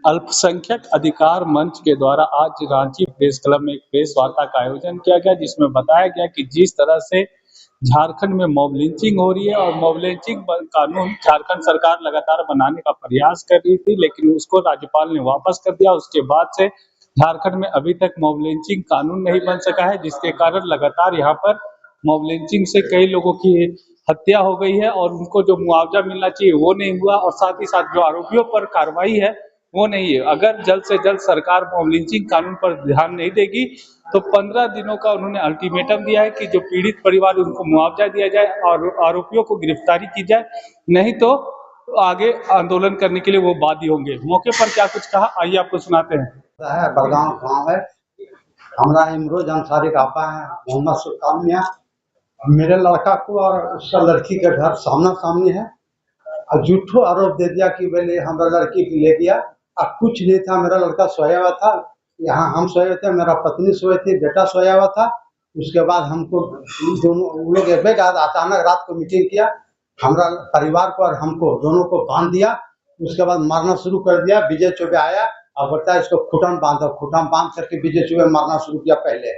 अल्पसंख्यक अधिकार मंच के द्वारा आज रांची प्रेस क्लब में एक प्रेस वार्ता का आयोजन किया गया, जिसमें बताया गया कि जिस तरह से झारखंड में मॉब लिंचिंग हो रही है और मॉब लिंचिंग कानून झारखंड सरकार लगातार बनाने का प्रयास कर रही थी, लेकिन उसको राज्यपाल ने वापस कर दिया। उसके बाद से झारखंड में अभी तक मॉब लिंचिंग कानून नहीं बन सका है, जिसके कारण लगातार यहाँ पर मॉब लिंचिंग से कई लोगों की हत्या हो गई है और उनको जो मुआवजा मिलना चाहिए वो नहीं हुआ, और साथ ही साथ जो आरोपियों पर कार्रवाई है वो नहीं है। अगर जल्द से जल्द सरकार मॉब लिंचिंग कानून पर ध्यान नहीं देगी तो 15 दिनों का उन्होंने अल्टीमेटम दिया है कि जो पीड़ित परिवार उनको मुआवजा दिया जाए और आरोपियों को गिरफ्तारी की जाए, नहीं तो आगे आंदोलन करने के लिए वो बाध्य होंगे। मौके पर क्या कुछ कहा, आइए आपको सुनाते हैं। बड़गांव गाँव है, हमारा इमरोज अंसारी का अब्बा है मोहम्मद सुल्तान मियां। मेरे लड़का को और उसका लड़की का घर सामना सामनी है और झूठो आरोप दे दिया कि मैंने हमारा लड़की को ले दिया। अब कुछ नहीं था, मेरा लड़का सोया हुआ था, यहाँ हम सोए हुए थे, मेरा पत्नी सोई थी, बेटा सोया हुआ था। उसके बाद हमको दोनों लोग एक अचानक रात को मीटिंग किया, हमारा परिवार को और हमको दोनों को बांध दिया। उसके बाद मारना शुरू कर दिया। विजय चौबे आया और बोलता है इसको खुटान बांधो। खुटान बांध करके विजय चौबे मारना शुरू किया। पहले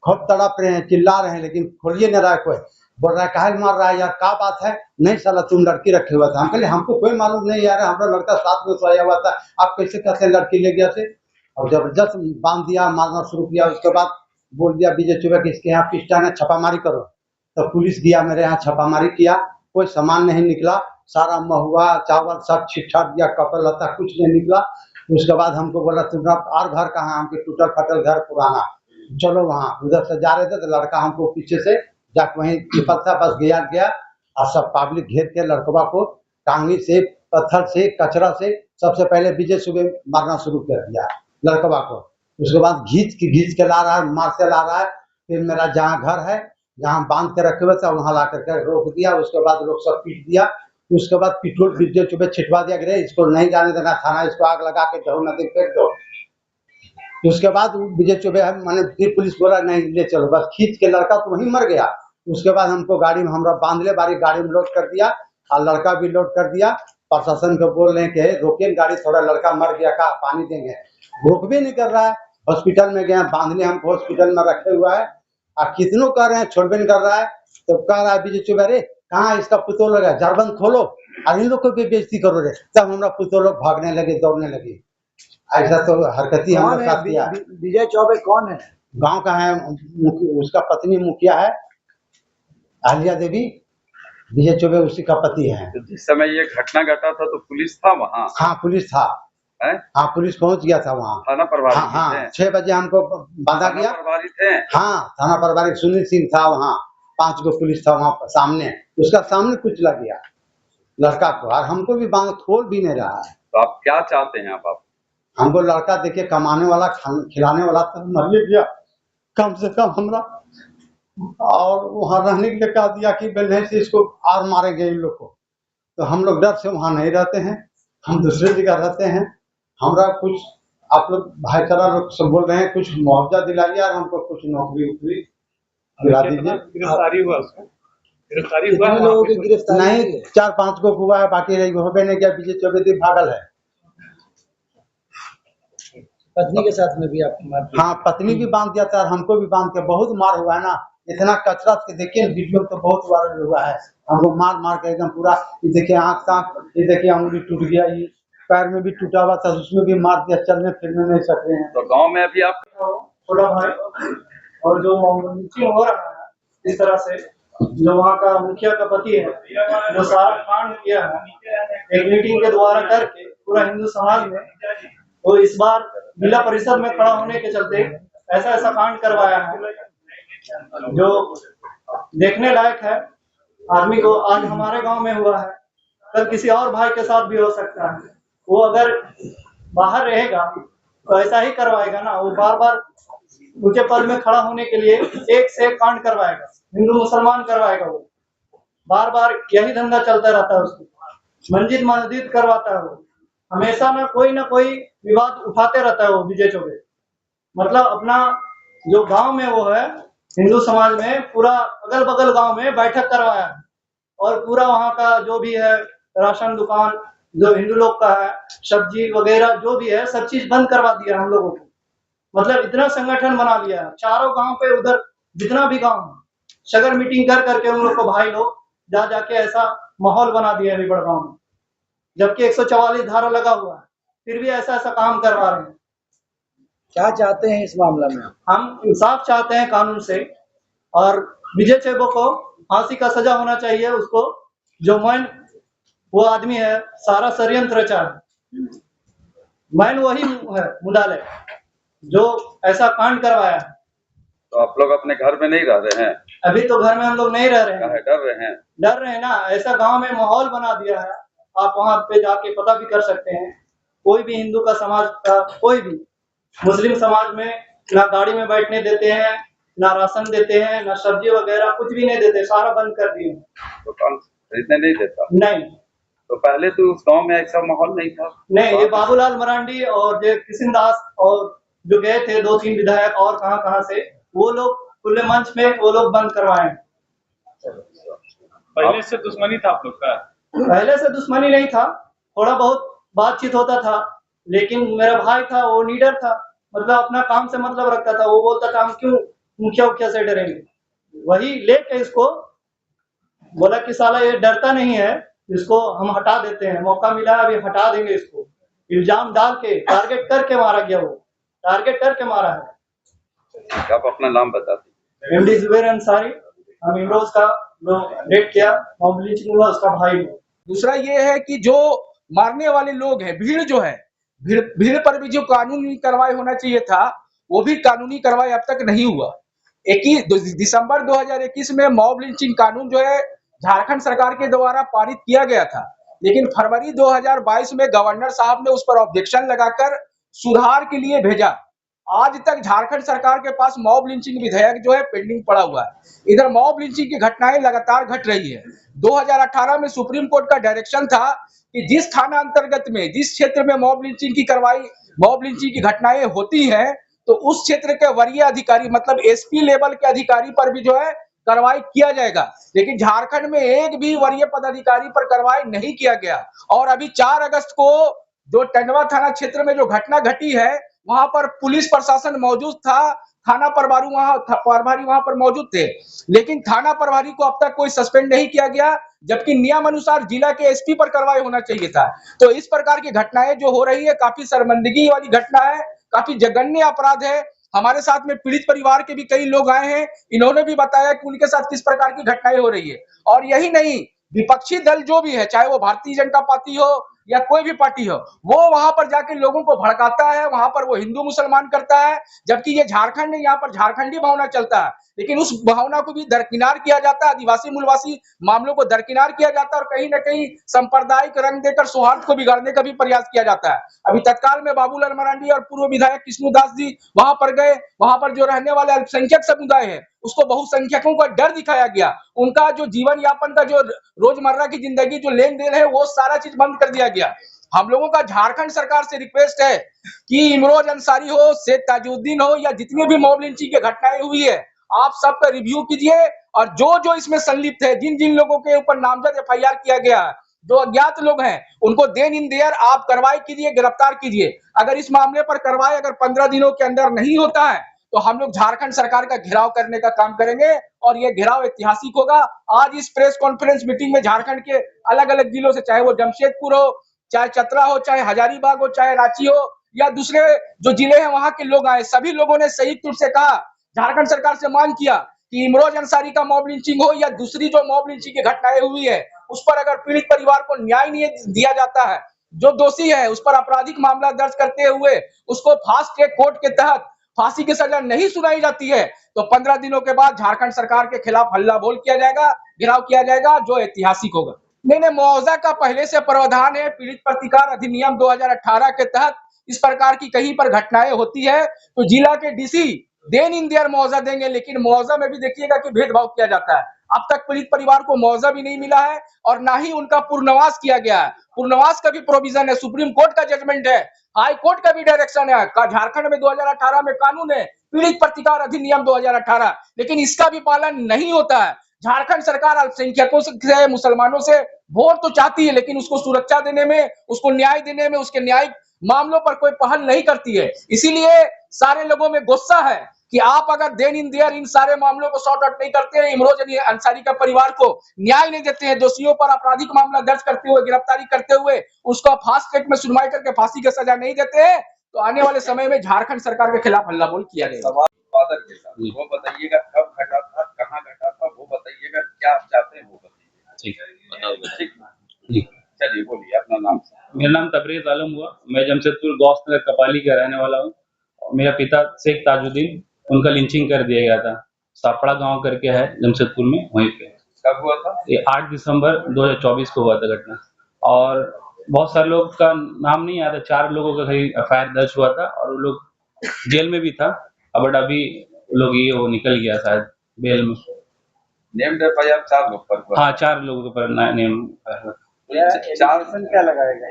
खूब तड़प रहे हैं, चिल्ला रहे हैं, लेकिन खोलिए नहीं रहा है कोई। बोल रहा है काहे मार रहा है यार, क्या बात है? नहीं साला तुम लड़की रखे हुआ था। हम कहले हमको कोई मालूम नहीं यार, हमारा लड़का साथ में सोया हुआ था, आप कैसे कहते लड़की ले गया थे? और जबरदस्त बांध दिया, मारना शुरू किया। उसके बाद बोल दिया विजय चौबे कि इसके यहाँ पिस्टन है, छापामारी करो। तो पुलिस गया, मेरे यहाँ छापामारी किया, कोई सामान नहीं निकला। सारा महुआ चावल सब छिटछाट दिया, कपड़ा लत्ता कुछ नहीं निकला। उसके बाद हमको बोला तुम्हारा और घर कहाँ? हमके टूटल फटल घर पुराना, चलो वहाँ। उधर से जा रहे थे तो लड़का हमको पीछे से जाके वहीं चिपक था, बस गया और सब पब्लिक घेर के लड़कवा को टांगी से, पत्थर से, कचरा से सबसे पहले विजय सुबह मारना शुरू कर दिया लड़कवा को। उसके बाद घींच के ला रहा है, मारते ला रहा है। फिर मेरा जहाँ घर है, जहाँ बांध के रखे हुए थे, वहां ला करके रोक दिया। उसके बाद लोग सब पीट दिया। उसके बाद पेट्रोल विजय चौबे छिटवा दिया कि इसको नहीं जाने देना थाना, इसको आग लगा के दो, नदी फेंक दो। उसके बाद विजय चौबे मैंने फिर पुलिस बोला नहीं ले चलो, बस खींच के लड़का तो वहीं मर गया। उसके बाद हमको गाड़ी में हमरा बांध ले, बारी गाड़ी में लोड कर दिया और लड़का भी लोड कर दिया। प्रशासन को बोल रहे हैं कि रोकिए गाड़ी, थोड़ा लड़का मर गया का पानी देंगे, रोक भी नहीं कर रहा है। हॉस्पिटल में गए, बांधने हमको हॉस्पिटल में रखे हुआ है और कितनों कर रहे हैं, छोड़बे नहीं कर रहा है। तो कह रहा है विजय चौबे अरे कहाँ इसका पुतौल लगा, जरबंद खोलो और इन लोग को भी बेइज्जती करो रे। तब हमारा पुतौल लोग भागने लगे, दौड़ने लगे। ऐसा तो हरकती हमारे साथ किया। विजय चौबे कौन है? गांव का है, उसका पत्नी मुखिया है आलिया देवी। विजय चौबे उसी का पति है। तो जिस समय ये घटना घटा था तो पुलिस था वहाँ? हाँ पुलिस था। हाँ पुलिस पहुंच गया था वहाँ। थाना प्रभारी? हाँ 6 बजे हमको बांधा गया। प्रभारी थे? हाँ थाना प्रभारी सुनील सिंह था वहाँ। 5 गो पुलिस था वहाँ सामने, उसका सामने कुछ लग गया लड़का को, और हमको भी बांध खोल भी नहीं रहा है। तो आप क्या चाहते हैं? आप हमको लड़का देखिए, कमाने वाला खिलाने वाला तो मर गया, कम से कम हमरा और वहाँ रहने के लिए कह दिया कि बेलने से इसको और मारेंगे इन लोग को। तो हम लोग डर से वहाँ नहीं रहते हैं, हम दूसरे जगह रहते हैं। हमरा कुछ आप लोग भाईचारा लोग सब बोल रहे हैं कुछ मुआवजा दिलाइए और हमको कुछ नौकरी वोकरी दिला दीजिए। गिरफ्तारी हुआ उसका? गिरफ्तारी हुआ लोगों की गिरफ्तारी नहीं, 4-5 को हुआ है, बाकी होबे नहीं किया। विजय चौबे भागल है। पत्नी के साथ में भी आप मार? हाँ पत्नी भी बांध दिया था और हमको भी बांध के बहुत मार हुआ है ना। इतना कचरा के देखिए वीडियो तो बहुत वायरल हुआ है। हमको मार मार के एकदम पूरा, ये देखिए आँख ताक, ये देखिए अंगुली टूट गया, ये पैर में भी टूटा हुआ था, उसमें भी मार दिया, चलने फिरने नहीं सक रहे हैं। तो गाँव में अभी आप छोटा भाई और जो नीचे हो रहा है इस तरह से, जो वहाँ का मुखिया का पति है, जो सारा कांड किया है एक मीटिंग के द्वारा करके पूरा हिंदू समाज में, वो इस बार जिला परिषद में खड़ा होने के चलते ऐसा कांड करवाया है जो देखने लायक है। आदमी को आज हमारे गांव में हुआ है, कल किसी और भाई के साथ भी हो सकता है। वो अगर बाहर रहेगा तो ऐसा ही करवाएगा ना, वो बार बार ऊंचे पद में खड़ा होने के लिए एक से एक कांड करवाएगा, हिंदू मुसलमान करवाएगा। वो बार बार यही धंधा चलता रहता है, उसको मंजिद करवाता है। वो हमेशा ना कोई विवाद उठाते रहता है वो विजय चौबे। मतलब अपना जो गांव में वो है हिंदू समाज में, पूरा अगल बगल गांव में बैठक करवाया है और पूरा वहाँ का जो भी है राशन दुकान जो हिंदू लोग का है, सब्जी वगैरह जो भी है सब चीज बंद करवा दिया हम लोगों को। मतलब इतना संगठन बना लिया है, चारों गांव पे उधर जितना भी गांव है, सगर मीटिंग कर करके उन लोग को भाई लोग जा जाके ऐसा माहौल बना दिया है अलीगढ़ गांव में, जबकि 144 धारा लगा हुआ है, फिर भी ऐसा ऐसा काम करवा रहे हैं। क्या चाहते हैं इस मामला में? हम इंसाफ चाहते हैं कानून से, और विजय चेबो को फांसी का सजा होना चाहिए। उसको जो मैन वो आदमी है, सारा षड्यंत्र रचा है, मैन वही है मुंडाले जो ऐसा कांड करवाया है। तो आप लोग अपने घर में नहीं रह रहे हैं? अभी तो घर में हम लोग नहीं रह रहे हैं। डर रहे हैं? डर रहे हैं ना, ऐसा गांव में माहौल बना दिया है। आप वहां पे जाके पता भी कर सकते हैं, कोई भी हिंदू का समाज का, कोई भी मुस्लिम समाज में ना गाड़ी में बैठने देते हैं, ना राशन देते हैं, ना सब्जी वगैरह कुछ भी नहीं देते, सारा बंद कर दिए। तो कौन खरीदने नहीं देता? नहीं, तो पहले तो उस गांव में ऐसा माहौल नहीं था? नहीं, ये बाबूलाल मरांडी और जो किशन दास और जो गए थे 2-3 विधायक और कहां से, वो लोग खुले मंच में वो लोग बंद करवाए। पहले से दुश्मनी था आप लोग का? पहले से दुश्मनी नहीं था, थोड़ा बहुत बातचीत होता था, लेकिन मेरा भाई था वो लीडर था, मतलब अपना काम से मतलब रखता था। वो बोलता था हम क्यों मुखिया उखिया से डरेंगे, वही लेके इसको बोला कि साला ये डरता नहीं है, इसको हम हटा देते हैं, मौका मिला अभी हटा देंगे इसको। इल्जाम डाल के टारगेट करके मारा गया, वो टारगेट करके मारा है। आप अपना नाम बता दीजिए। एमडी जुबैर अंसारी, हम इमरोज का जो रेड किया मॉब लिंचिंग हुआ उसका भाई। दूसरा ये है कि जो मारने वाले लोग हैं, भीड़ जो है, भीड़ पर भी जो कानूनी कार्रवाई होना चाहिए था वो भी कानूनी कार्रवाई अब तक नहीं हुआ। 21 दिसंबर 2021 में मॉब लिंचिंग कानून जो है झारखंड सरकार के द्वारा पारित किया गया था, लेकिन फरवरी 2022 में गवर्नर साहब ने उस पर ऑब्जेक्शन लगाकर सुधार के लिए भेजा। आज तक झारखंड सरकार के पास मॉब लिंचिंग विधेयक जो है पेंडिंग पड़ा हुआ है। इधर मॉब लिंचिंग की घटनाएं लगातार घट रही है। 2018 में सुप्रीम कोर्ट का डायरेक्शन था कि जिस थाना अंतर्गत में, जिस क्षेत्र में मॉब लिंचिंग की घटनाएं होती हैं, तो उस क्षेत्र के वरीय अधिकारी मतलब एसपी लेवल के अधिकारी पर भी जो है कार्रवाई किया जाएगा। लेकिन झारखंड में एक भी वरीय पदाधिकारी पर कार्रवाई नहीं किया गया। और अभी 4 अगस्त को जो टंडवा थाना क्षेत्र में जो घटना घटी है, वहां पर पुलिस प्रशासन मौजूद था, थाना प्रभारी वहां पर मौजूद थे, लेकिन थाना प्रभारी को अब तक कोई सस्पेंड नहीं किया गया, जबकि नियम अनुसार जिला के एसपी पर कार्रवाई होना चाहिए था। तो इस प्रकार की घटनाएं जो हो रही है, काफी शर्मिंदगी वाली घटना है, काफी जघन्य अपराध है। हमारे साथ में पीड़ित परिवार के भी कई लोग आए हैं, इन्होंने भी बताया कि उनके साथ किस प्रकार की घटनाएं हो रही है। और यही नहीं, विपक्षी दल जो भी है, चाहे वो भारतीय जनता पार्टी हो या कोई भी पार्टी हो, वो वहां पर जाके लोगों को भड़काता है, वहां पर वो हिंदू मुसलमान करता है, जबकि ये झारखंड है, यहाँ पर झारखंडी भावना चलता है, लेकिन उस भावना को भी दरकिनार किया जाता है, आदिवासी मूलवासी मामलों को दरकिनार किया जाता है, और कहीं ना कहीं सांप्रदायिक रंग देकर सौहार्द को बिगाड़ने का भी प्रयास किया जाता है। अभी तत्काल में बाबूलाल मरांडी और पूर्व विधायक कृष्णदास जी वहां पर गए, वहां पर जो रहने वाले अल्पसंख्यक समुदाय है उसको बहुसंख्यकों का डर दिखाया गया, उनका जो जीवन यापन का जो रोजमर्रा की जिंदगी जो लेन देन है वो सारा चीज बंद कर दिया गया। हम लोगों का झारखंड सरकार से रिक्वेस्ट है कि इमरोज अंसारी हो, शेख ताजुद्दीन हो, या जितनी भी मॉब लिंचिंग की घटनाएं हुई है, आप सबका रिव्यू कीजिए, और जो जो इसमें संलिप्त है, जिन जिन लोगों के ऊपर नामजद एफआईआर किया गया है, जो अज्ञात लोग हैं, उनको देन इन देयर आप कार्रवाई कीजिए, गिरफ्तार कीजिए। अगर इस मामले पर कार्रवाई अगर 15 दिनों के अंदर नहीं होता है तो हम लोग झारखंड सरकार का घेराव करने का काम करेंगे, और ये घेराव ऐतिहासिक होगा। आज इस प्रेस कॉन्फ्रेंस मीटिंग में झारखंड के अलग अलग जिलों से, चाहे वो जमशेदपुर हो, चाहे चतरा हो, चाहे हजारीबाग हो, चाहे रांची हो, या दूसरे जो जिले हैं वहां के लोग आए, सभी लोगों ने संयुक्त रूप से कहा, झारखंड सरकार से मांग किया कि इमरोज अंसारी का मॉब लिंचिंग हो या दूसरी जो मॉब लिंचिंग की घटनाएं हुई है उस पर अगर पीड़ित परिवार को न्याय नहीं दिया जाता है, जो दोषी है उस पर आपराधिक मामला दर्ज करते हुए उसको फास्ट ट्रैक कोर्ट के तहत फांसी की सजा नहीं सुनाई जाती है, तो 15 दिनों के बाद झारखंड सरकार के खिलाफ हल्ला बोल किया जाएगा, घेराव किया जाएगा, जो ऐतिहासिक होगा। नहीं, मुआवजा का पहले से प्रावधान है। पीड़ित प्रतिकार अधिनियम 2018 के तहत इस प्रकार की कहीं पर घटनाएं होती है तो जिला के डीसी देन इन देयर मुआवजा देंगे, लेकिन मुआवजा में भी देखिएगा कि भेदभाव किया जाता है। अब तक पीड़ित परिवार को मुआवजा भी नहीं मिला है और ना ही उनका पुनर्वास किया गया है। पुनर्वास का भी प्रोविजन है, सुप्रीम कोर्ट का जजमेंट है, हाई कोर्ट का भी डायरेक्शन है, झारखंड में 2018 में कानून है पीड़ित प्रतिकार अधिनियम 2018, लेकिन इसका भी पालन नहीं होता है। झारखंड सरकार अल्पसंख्यकों से, मुसलमानों से वोट तो चाहती है, लेकिन उसको सुरक्षा देने में, उसको न्याय देने में, उसके न्यायिक मामलों पर कोई पहल नहीं करती है। इसीलिए सारे लोगों में गुस्सा है कि आप अगर देन इन देयर इन सारे मामलों को सॉर्ट आउट नहीं करते हैं, इमरोज अली अंसारी का परिवार को न्याय नहीं देते हैं, दोषियों पर आपराधिक मामला दर्ज करते हुए, गिरफ्तारी करते हुए उसको फास्ट ट्रैक में सुनवाई करके फांसी की सजा नहीं देते हैं, तो आने वाले समय में झारखंड सरकार के खिलाफ हल्ला बोल किया जाएगा। फादर के साथ वो बताइएगा, कब घटा था, कहाँ घटा था, वो बताइएगा, क्या आप चाहते हैं वो बताइएगा। ठीक है। ठीक जी, चलिए बोलिए अपना नाम से। मेरा नाम तबरेज आलम हुआ। मैं जमशेदपुर गौसनगर कपाली का रहने वाला हूँ। मेरा पिता शेख ताजुद्दीन, उनका लिंचिंग कर दिया गया था। सापड़ा गांव करके है जमशेदपुर में, वहीं पे। कब हुआ था? ये 8 दिसंबर 2024 को हुआ था घटना। और बहुत सारे लोग का नाम नहीं याद है, 4 लोगों का कहीं एफआईआर दर्ज हुआ था और वो लोग जेल में भी था। बट अभी लोग ये वो निकल गया शायद बेल में। नेम्ड एफआईआर 4 लोग पर हुआ। हाँ, 4 लोगों पर नेम। चार क्या लगाएगा?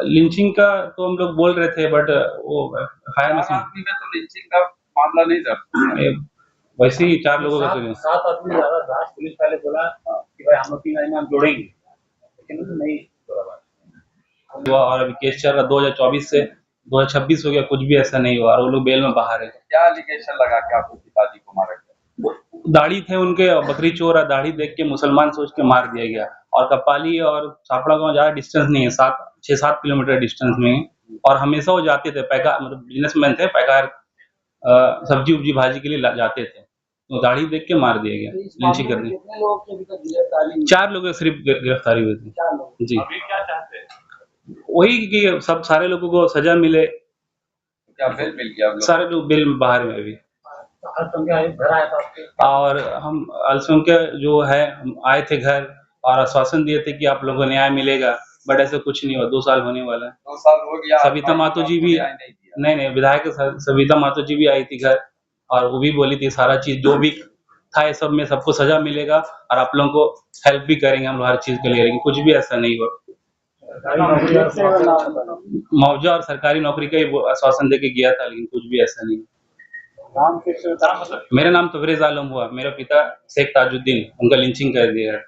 लिंचिंग का तो हम लोग बोल रहे थे, बट वो एफआईआर में आदमी में तो लिंचिंग का मामला नहीं दर्ज। वैसे ही 4 लोगों का करीब 7 आदमी ज्यादा था। पुलिस पहले बोला कि भाई हम लोग 3 आदमी हम जोड़ेंगे, लेकिन नहीं हुआ। और अभी केस चल रहा 2024 से 2026 हो गया, कुछ भी ऐसा नहीं हुआ और वो लोग बेल में बाहर है। क्या एलिगेशन लगा के आपके पिताजी को मारा गया? दाढ़ी थे उनके, बकरी चोर है, दाढ़ी देख के मुसलमान सोच के मार दिया गया। और कपाली और सापड़ा गांव ज्यादा डिस्टेंस नहीं है, 6-7 किलोमीटर डिस्टेंस में है। और हमेशा वो जाते थे पैकार, मतलब बिजनेसमैन थे, पैकार सब्जी उब्जी भाजी के लिए जाते थे। तो दाढ़ी देख के मार दिया गया, लिंचिंग कर दी। कितने लोगों की अभी तक गिरफ्तारी 4 लोगों की सिर्फ गिरफ्तारी हुई थी। 4 लोग। जी, अभी क्या चाहते हैं? वही कि सब सारे लोगों को सजा मिले। क्या बेल मिल गया? सारे लोग बेल में बाहर में अभी। घर आया था आपके? और हम अल्पसंख्यक जो है, हम आए थे घर और आश्वासन दिए थे कि आप लोगों को न्याय मिलेगा, बट ऐसा कुछ नहीं हुआ। 2 साल होने वाला है। 2 साल हो गया। सविता मातो जी भी, नहीं, विधायक सविता मातो जी भी आई थी घर और वो भी बोली थी सारा चीज जो भी था ये सब में सबको सजा मिलेगा और आप लोगों को हेल्प भी करेंगे हम लोग हर चीज के लिए, लेकिन कुछ भी ऐसा नहीं हुआ। मुआवजा और सरकारी नौकरी का ही वो आश्वासन देके गया था, लेकिन कुछ भी ऐसा नहीं। मेरा नाम तबरेज आलम हुआ। मेरा पिता शेख ताजुद्दीन, उनका लिंचिंग कर दिया है।